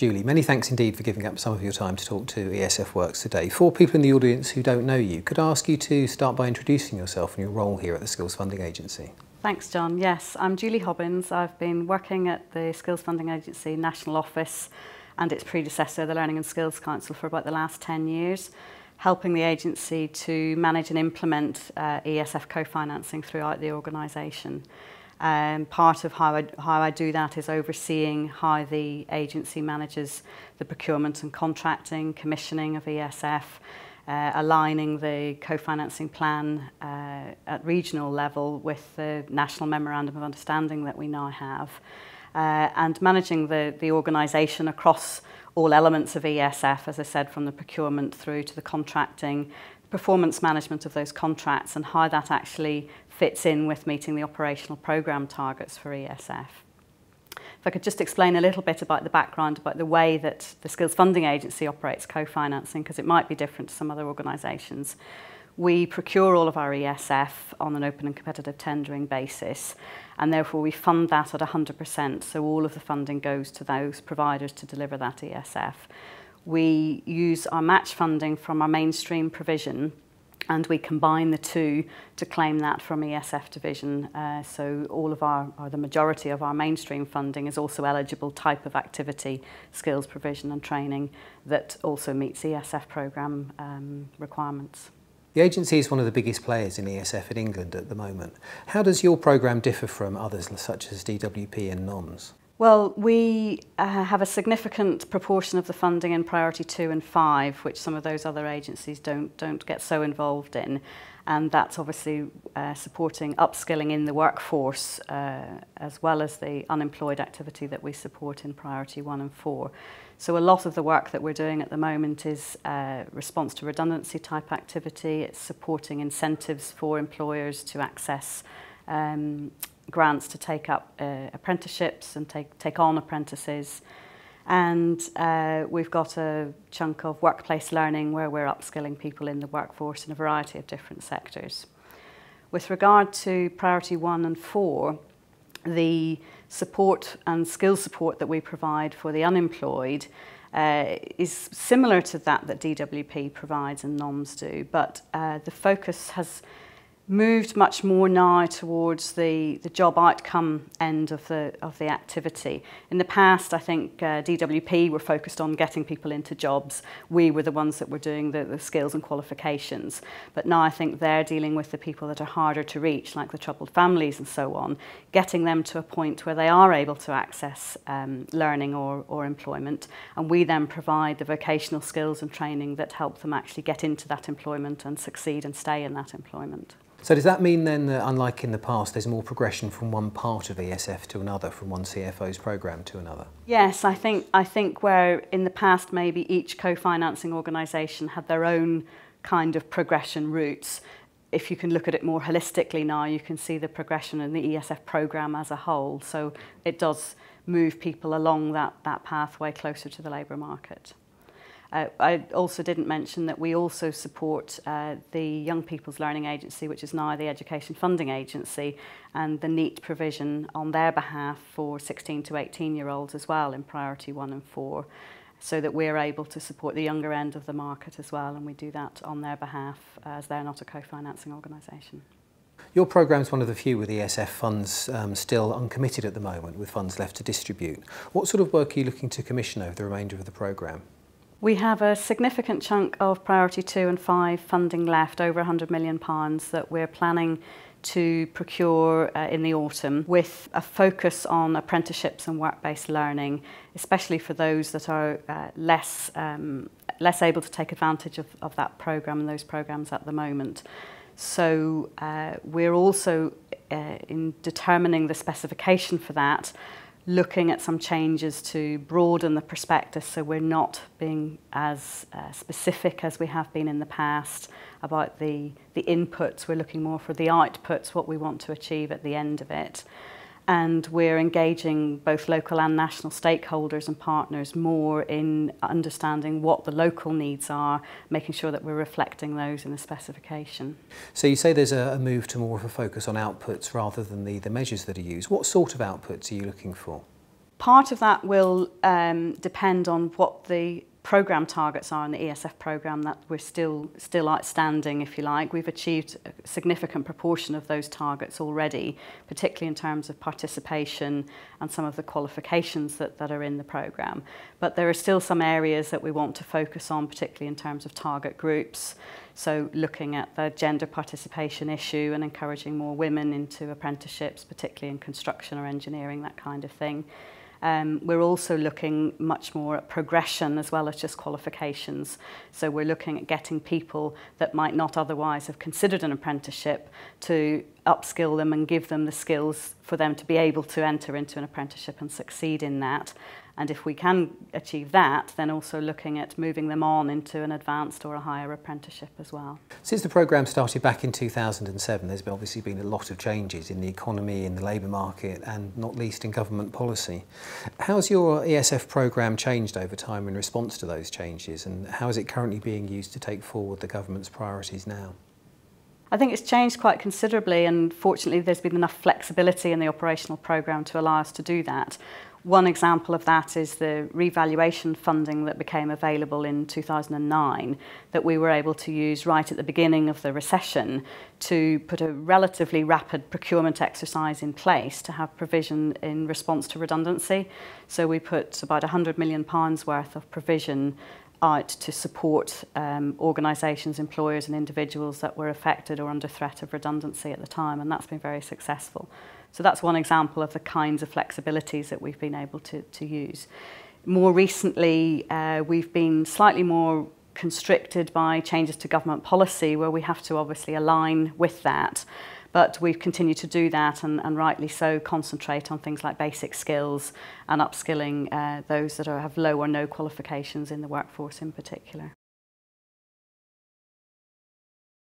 Julie, many thanks indeed for giving up some of your time to talk to ESF-Works today. For people in the audience who don't know you, could I ask you to start by introducing yourself and your role here at the Skills Funding Agency? Thanks, John. Yes, I'm Julie Hobbins. I've been working at the Skills Funding Agency National Office and its predecessor, the Learning and Skills Council, for about the last 10 years, helping the agency to manage and implement ESF co-financing throughout the organisation. Part of how I do that is overseeing how the agency manages the procurement and contracting, commissioning of ESF, aligning the co-financing plan at regional level with the National Memorandum of Understanding that we now have, and managing the organisation across all elements of ESF, as I said, from the procurement through to the contracting, performance management of those contracts, and how that actually fits in with meeting the operational programme targets for ESF. If I could just explain a little bit about the background, about the way that the Skills Funding Agency operates co-financing, because it might be different to some other organisations. We procure all of our ESF on an open and competitive tendering basis, and therefore we fund that at 100%, so all of the funding goes to those providers to deliver that ESF. We use our match funding from our mainstream provision, and we combine the two to claim that from ESF division. So all of the majority of our mainstream funding is also eligible type of activity, skills provision and training that also meets ESF programme requirements. The agency is one of the biggest players in ESF in England at the moment. How does your programme differ from others such as DWP and NOMS? Well, we have a significant proportion of the funding in Priority 2 and 5, which some of those other agencies don't get so involved in. And that's obviously supporting upskilling in the workforce, as well as the unemployed activity that we support in Priority 1 and 4. So a lot of the work that we're doing at the moment is response to redundancy type activity. It's supporting incentives for employers to access grants to take up apprenticeships and take on apprentices. And we've got a chunk of workplace learning where we're upskilling people in the workforce in a variety of different sectors. With regard to Priority 1 and 4, the support and skills support that we provide for the unemployed is similar to that DWP provides and NOMS do, but the focus has moved much more now towards the job outcome end of the activity. In the past, I think DWP were focused on getting people into jobs. We were the ones that were doing the skills and qualifications. But now I think they're dealing with the people that are harder to reach, like the troubled families and so on, getting them to a point where they are able to access learning or employment. And we then provide the vocational skills and training that help them actually get into that employment and succeed and stay in that employment. So does that mean then that, unlike in the past, there's more progression from one part of ESF to another, from one CFO's programme to another? Yes, I think where in the past maybe each co-financing organisation had their own kind of progression routes, if you can look at it more holistically now, you can see the progression in the ESF programme as a whole. So it does move people along that pathway closer to the labour market. I also didn't mention that we also support the Young People's Learning Agency, which is now the Education Funding Agency, and the NEET provision on their behalf for 16 to 18-year-olds as well in Priority 1 and 4, so that we're able to support the younger end of the market as well, and we do that on their behalf as they're not a co-financing organisation. Your programme is one of the few with ESF funds still uncommitted at the moment, with funds left to distribute. What sort of work are you looking to commission over the remainder of the programme? We have a significant chunk of Priority 2 and 5 funding left, over £100 million, that we're planning to procure in the autumn, with a focus on apprenticeships and work-based learning, especially for those that are less able to take advantage of that programme and those programmes at the moment. So we're also, in determining the specification for that, looking at some changes to broaden the prospectus, so we're not being as specific as we have been in the past about the inputs. We're looking more for the outputs, what we want to achieve at the end of it. And we're engaging both local and national stakeholders and partners more in understanding what the local needs are, making sure that we're reflecting those in the specification. So you say there's a move to more of a focus on outputs rather than the measures that are used. What sort of outputs are you looking for? Part of that will depend on what the programme targets are in the ESF programme that we're still outstanding, if you like. We've achieved a significant proportion of those targets already, particularly in terms of participation and some of the qualifications that are in the programme. But there are still some areas that we want to focus on, particularly in terms of target groups. So looking at the gender participation issue and encouraging more women into apprenticeships, particularly in construction or engineering, that kind of thing. We're also looking much more at progression as well as just qualifications. So we're looking at getting people that might not otherwise have considered an apprenticeship to upskill them and give them the skills for them to be able to enter into an apprenticeship and succeed in that. And if we can achieve that, then also looking at moving them on into an advanced or a higher apprenticeship as well. Since the programme started back in 2007, there's obviously been a lot of changes in the economy, in the labour market, and not least in government policy. How's your ESF programme changed over time in response to those changes, and how is it currently being used to take forward the government's priorities now? I think it's changed quite considerably, and fortunately there's been enough flexibility in the operational programme to allow us to do that. One example of that is the revaluation funding that became available in 2009 that we were able to use right at the beginning of the recession to put a relatively rapid procurement exercise in place to have provision in response to redundancy. So we put about £100 million worth of provision out to support organisations, employers and individuals that were affected or under threat of redundancy at the time, and that's been very successful. So that's one example of the kinds of flexibilities that we've been able to use. More recently, we've been slightly more constricted by changes to government policy where we have to obviously align with that. But we've continued to do that and rightly so, concentrate on things like basic skills and upskilling those that have low or no qualifications in the workforce in particular.